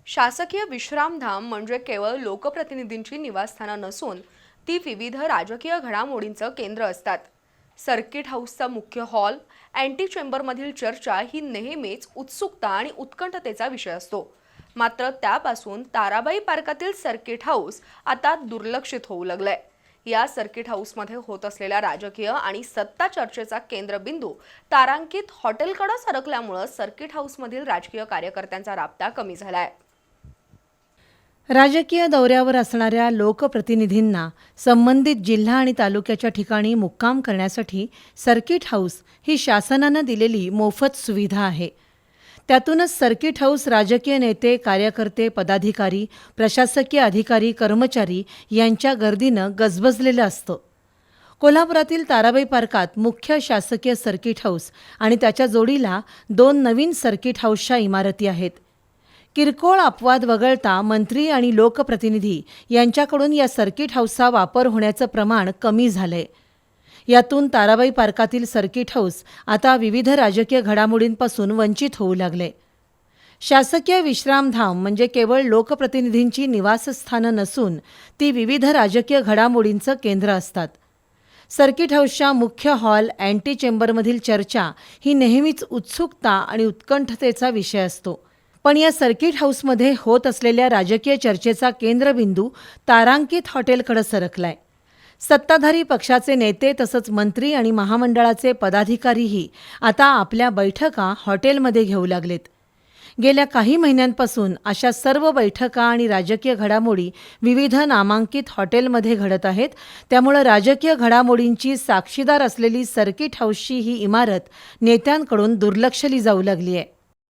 शासकीय विश्रामधाम म्हणजे केवळ लोकप्रतिनिधींची निवासस्थानं नसून ती विविध राजकीय घडामोडींचं केंद्र असतात. सर्किट हाऊसचा मुख्य हॉल, अँटी चेंबरमधील चर्चा ही नेहमीच उत्सुकता आणि उत्कंठतेचा विषय असतो. मात्र त्यापासून ताराबाई पार्कातील सर्किट हाऊस आता दुर्लक्षित होऊ लागलंय. या सर्किट हाऊसमध्ये होत असलेल्या राजकीय आणि सत्ता चर्चेचा केंद्रबिंदू तारांकित हॉटेलकडे सरकल्यामुळे सर्किट हाऊसमधील राजकीय कार्यकर्त्यांचा राबता कमी झालाय. राजकीय दौऱ्यावर असणाऱ्या लोकप्रतिनिधींना संबंधित जिल्हा आणि तालुक्याच्या ठिकाणी मुक्काम करण्यासाठी सर्किट हाऊस ही शासनानं दिलेली मोफत सुविधा आहे. त्यातूनच सर्किट हाऊस राजकीय नेते, कार्यकर्ते, पदाधिकारी, प्रशासकीय अधिकारी, कर्मचारी यांच्या गर्दीनं गजबजलेलं असतं. कोल्हापुरातील ताराबाई पार्कात मुख्य शासकीय सर्किट हाऊस आणि त्याच्या जोडीला 2 नवीन सर्किट हाऊसच्या इमारती आहेत. किरकोळ अपवाद वगळता मंत्री आणि लोकप्रतिनिधी यांच्याकडून या सर्किट हाऊसचा वापर होण्याचं प्रमाण कमी झालंय. यातून ताराबाई पार्कातील सर्किट हाऊस आता विविध राजकीय घडामोडींपासून वंचित होऊ लागले. शासकीय विश्रामधाम म्हणजे केवळ लोकप्रतिनिधींची निवासस्थानं नसून ती विविध राजकीय घडामोडींचं केंद्र असतात. सर्किट हाऊसच्या मुख्य हॉल, अँटी चेंबरमधील चर्चा ही नेहमीच उत्सुकता आणि उत्कंठतेचा विषय असतो. पण या सर्किट हाऊसमध्ये होत असलेल्या राजकीय चर्चेचा केंद्रबिंदू तारांकित हॉटेलकडे सरकलाय. सत्ताधारी पक्षाचे नेते तसंच मंत्री आणि महामंडळाचे पदाधिकारीही आता आपल्या बैठका हॉटेलमध्ये घेऊ लागलेत. गेल्या काही महिन्यांपासून अशा सर्व बैठका आणि राजकीय घडामोडी विविध नामांकित हॉटेलमध्ये घडत आहेत. त्यामुळे राजकीय घडामोडींची साक्षीदार असलेली सर्किट हाऊसची ही इमारत नेत्यांकडून दुर्लक्षली जाऊ लागली आहे.